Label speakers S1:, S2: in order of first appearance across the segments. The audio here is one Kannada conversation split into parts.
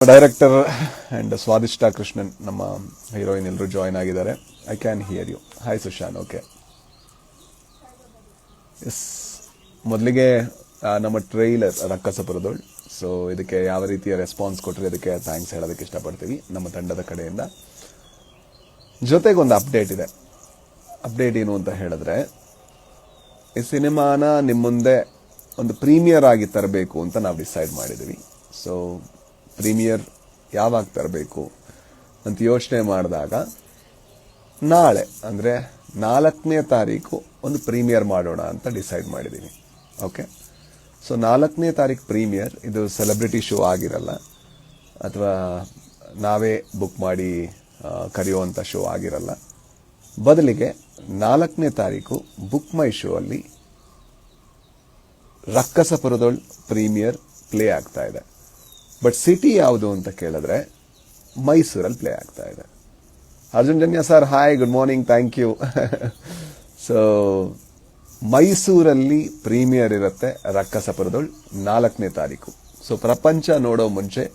S1: ಡೈರೆಕ್ಟರ್ ಅಂಡ್ ಸ್ವಾದಿಷ್ಟ ಕೃಷ್ಣನ್ ನಮ್ಮ ಹೀರೋಯಿನ್ ಎಲ್ಲರೂ ಜಾಯ್ನ್ ಆಗಿದ್ದಾರೆ. I can hear you. Hi Sushan. Okay, yes. ಮೊದಲಿಗೆ ನಮ್ಮ ಟ್ರೈಲರ್ ರಕ್ಕಸಪುರದೋಳ್, ಸೊ ಇದಕ್ಕೆ ಯಾವ ರೀತಿಯ ರೆಸ್ಪಾನ್ಸ್ ಕೊಟ್ಟರೆ ಇದಕ್ಕೆ ಥ್ಯಾಂಕ್ಸ್ ಹೇಳೋದಕ್ಕೆ ಇಷ್ಟಪಡ್ತೀವಿ ನಮ್ಮ ತಂಡದ ಕಡೆಯಿಂದ. ಜೊತೆಗೆ ಒಂದು ಅಪ್ಡೇಟ್ ಇದೆ. ಅಪ್ಡೇಟ್ ಏನು ಅಂತ ಹೇಳಿದ್ರೆ, ಈ ಸಿನಿಮಾನ ನಿಮ್ಮ ಮುಂದೆ ಒಂದು ಪ್ರೀಮಿಯರ್ ಆಗಿ ತರಬೇಕು ಅಂತ ನಾವು ಡಿಸೈಡ್ ಮಾಡಿದ್ದೀವಿ. ಸೊ ಪ್ರೀಮಿಯರ್ ಯಾವಾಗ ತರಬೇಕು ಅಂತ ಯೋಚನೆ ಮಾಡಿದಾಗ ನಾಳೆ ಅಂದರೆ 4ನೇ ತಾರೀಕು ಒಂದು ಪ್ರೀಮಿಯರ್ ಮಾಡೋಣ ಅಂತ ಡಿಸೈಡ್ ಮಾಡಿದ್ದೀವಿ. ಓಕೆ, ಸೊ 4ನೇ ತಾರೀಕು ಪ್ರೀಮಿಯರ್. ಇದು ಸೆಲೆಬ್ರಿಟಿ ಶೋ ಆಗಿರಲ್ಲ ಅಥವಾ ನಾವೇ ಬುಕ್ ಮಾಡಿ ಕರೆಯುವಂಥ ಶೋ ಆಗಿರಲ್ಲ. ಬದಲಿಗೆ 4ನೇ ತಾರೀಕು ಬುಕ್ ಮೈ ಶೋ ಅಲ್ಲಿ ರಕ್ಕಸಪುರದೋಳ್ ಪ್ರೀಮಿಯರ್ ಪ್ಲೇ ಆಗ್ತಾ ಇದೆ. ಬಟ್ ಸಿಟಿ ಯಾವುದು ಅಂತ ಕೇಳಿದ್ರೆ ಮೈಸೂರಲ್ಲಿ ಪ್ಲೇ ಆಗ್ತಾ ಇದೆ. Arjun Janya sir, hi, good morning, thank you. So ಮೈಸೂರಲ್ಲಿ ಪ್ರೀಮಿಯರ್ ಇರುತ್ತೆ ರಕ್ಕಸಪುರದೋಳ್ 4ನೇ ತಾರೀಕು. ಸೊ ಪ್ರಪಂಚ ನೋಡೋ ಮುಂಚೆ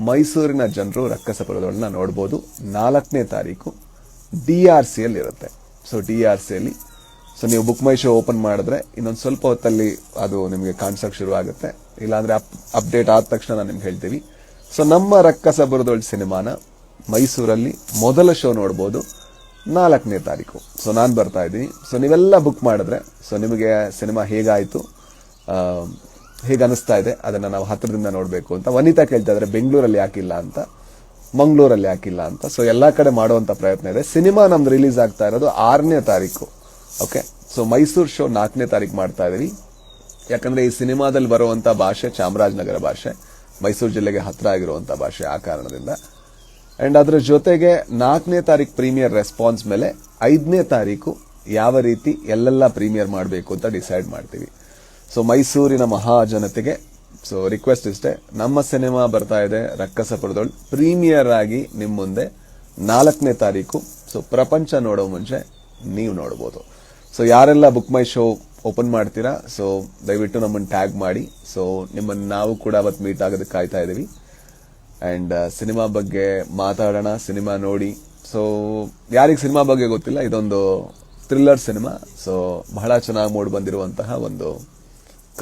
S1: ಮೈಸೂರಿನ ಜನರು ರಕ್ಕಸಪುರದೋಳನ್ನ ನೋಡ್ಬೋದು. 4ನೇ ತಾರೀಕು DRC ಅಲ್ಲಿ ಇರುತ್ತೆ. ಸೊ DRC ಅಲ್ಲಿ ನೀವು ಬುಕ್ ಮೈ ಶೋ ಓಪನ್ ಮಾಡಿದ್ರೆ ಇನ್ನೊಂದು ಸ್ವಲ್ಪ ಹೊತ್ತಲ್ಲಿ ಅದು ನಿಮಗೆ ಕಾಣಿಸೋಕೆ ಶುರು ಆಗುತ್ತೆ. ಇಲ್ಲಾಂದ್ರೆ ಅಪ್ಡೇಟ್ ಆದ ತಕ್ಷಣ ನಾನು ನಿಮ್ಗೆ ಹೇಳ್ತೀವಿ. ಸೊ ನಮ್ಮ ರಕ್ಕಸಪುರದೋಳ್ ಸಿನಿಮಾನ ಮೈಸೂರಲ್ಲಿ ಮೊದಲ ಶೋ ನೋಡ್ಬೋದು 4ನೇ ತಾರೀಕು. ಸೊ ನಾನು ಬರ್ತಾ ಇದ್ದೀನಿ. ಸೊ ನೀವೆಲ್ಲ ಬುಕ್ ಮಾಡಿದ್ರೆ ಸೊ ನಿಮಗೆ ಸಿನಿಮಾ ಹೇಗಾಯಿತು, ಹೇಗೆ ಅನಿಸ್ತಾ ಇದೆ ಅದನ್ನು ನಾವು ಹತ್ತಿರದಿಂದ ನೋಡಬೇಕು ಅಂತ. ವನಿತಾ ಕೇಳ್ತಾ ಇದ್ದಾರೆ ಬೆಂಗಳೂರಲ್ಲಿ ಯಾಕಿಲ್ಲ ಅಂತ, ಮಂಗಳೂರಲ್ಲಿ ಯಾಕಿಲ್ಲ ಅಂತ. ಸೊ ಎಲ್ಲ ಕಡೆ ಮಾಡುವಂಥ ಪ್ರಯತ್ನ ಇದೆ. ಸಿನಿಮಾ ನಮ್ದು ರಿಲೀಸ್ ಆಗ್ತಾ ಇರೋದು 6ನೇ ತಾರೀಕು. ಓಕೆ, ಸೊ ಮೈಸೂರು ಶೋ 4ನೇ ತಾರೀಕು ಮಾಡ್ತಾ ಇದೀವಿ. ಯಾಕಂದ್ರೆ ಈ ಸಿನಿಮಾದಲ್ಲಿ ಬರುವಂತ ಭಾಷೆ ಚಾಮರಾಜನಗರ ಭಾಷೆ, ಮೈಸೂರು ಜಿಲ್ಲೆಗೆ ಹತ್ರ ಆಗಿರುವಂತ ಭಾಷೆ. ಆ ಕಾರಣದಿಂದ ಅಂಡ್ ಅದರ ಜೊತೆಗೆ 4ನೇ ತಾರೀಕು ಪ್ರೀಮಿಯರ್ ರೆಸ್ಪಾನ್ಸ್ ಮೇಲೆ 5ನೇ ತಾರೀಕು ಯಾವ ರೀತಿ ಎಲ್ಲೆಲ್ಲ ಪ್ರೀಮಿಯರ್ ಮಾಡಬೇಕು ಅಂತ ಡಿಸೈಡ್ ಮಾಡ್ತೀವಿ. ಸೊ ಮೈಸೂರಿನ ಮಹಾಜನತೆಗೆ ಸೊ ರಿಕ್ವೆಸ್ಟ್ ಇಷ್ಟೇ, ನಮ್ಮ ಸಿನಿಮಾ ಬರ್ತಾ ಇದೆ ರಕ್ಕಸಪುರದೋಳ್ ಪ್ರೀಮಿಯರ್ ಆಗಿ ನಿಮ್ಮ ಮುಂದೆ 4ನೇ ತಾರೀಕು. ಸೊ ಪ್ರಪಂಚ ನೋಡೋ ಮುಂಚೆ ನೀವು ನೋಡ್ಬೋದು. ಸೊ ಯಾರೆಲ್ಲ ಬುಕ್ ಮೈ ಶೋ ಓಪನ್ ಮಾಡ್ತೀರಾ, ಸೊ ದಯವಿಟ್ಟು ನಮ್ಮನ್ನು ಟ್ಯಾಗ್ ಮಾಡಿ. ಸೊ ನಿಮ್ಮನ್ನು ನಾವು ಕೂಡ ಅವತ್ತು ಮೀಟ್ ಆಗೋದಕ್ಕೆ ಕಾಯ್ತಾ ಇದ್ದೀವಿ. ಅಂಡ್ ಸಿನಿಮಾ ಬಗ್ಗೆ ಮಾತಾಡೋಣ, ಸಿನಿಮಾ ನೋಡಿ. ಸೊ ಯಾರಿಗೆ ಸಿನಿಮಾ ಬಗ್ಗೆ ಗೊತ್ತಿಲ್ಲ, ಇದೊಂದು ಥ್ರಿಲ್ಲರ್ ಸಿನಿಮಾ. ಸೊ ಬಹಳ ಚೆನ್ನಾಗಿ ಮೂಡ್ ಬಂದಿರುವಂತಹ ಒಂದು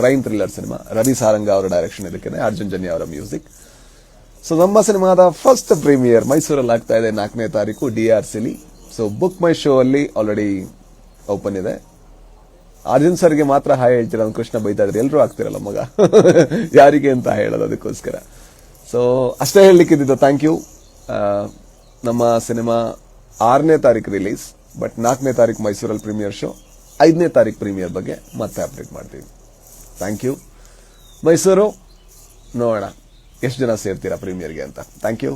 S1: ಕ್ರೈಮ್ ಥ್ರಿಲ್ಲರ್ ಸಿನಿಮಾ. ರವಿ ಸಾರಂಗ ಅವರ ಡೈರೆಕ್ಷನ್ ಇದಕ್ಕೆ, ಅರ್ಜುನ್ ಜನ್ಯ ಅವರ ಮ್ಯೂಸಿಕ್. ಸೊ ನಮ್ಮ ಸಿನಿಮಾದ ಫಸ್ಟ್ ಪ್ರೀಮಿಯರ್ ಮೈಸೂರಲ್ಲಿ ಆಗ್ತಾ ಇದೆ 4ನೇ ತಾರೀಕು DRC ಅಲ್ಲಿ. ಸೊ ಬುಕ್ ಮೈ ಶೋ ಅಲ್ಲಿ ಆಲ್ರೆಡಿ ಓಪನ್ ಇದೆ. ಅರ್ಜುನ್ ಸರ್ಗೆ ಮಾತ್ರ ಹಾಯ್ ಹೇಳ್ತೀರ, ಕೃಷ್ಣ ಬೈತಾ ಇದ್ರೆ ಎಲ್ಲರೂ ಆಗ್ತಿರಲ್ಲ ಮಗ ಯಾರಿಗೆ ಅಂತ ಹೇಳೋದು, ಅದಕ್ಕೋಸ್ಕರ. ಸೊ ಅಷ್ಟೇ ಹೇಳಲಿಕ್ಕಿದ್ದು. Thank you. ನಮ್ಮ ಸಿನಿಮಾ 6ನೇ ತಾರೀಕು ರಿಲೀಸ್, ಬಟ್ 4ನೇ ತಾರೀಕು ಮೈಸೂರಲ್ಲಿ ಪ್ರೀಮಿಯರ್ ಶೋ. 5ನೇ ತಾರೀಕು ಪ್ರೀಮಿಯರ್ ಬಗ್ಗೆ ಮತ್ತೆ ಅಪ್ಡೇಟ್ ಮಾಡ್ತೀವಿ. Thank you. ಮೈಸೂರು ನೋಡೋಣ ಎಷ್ಟು ಜನ ಸೇರ್ತೀರಾ ಪ್ರೀಮಿಯರ್ಗೆ ಅಂತ. Thank you.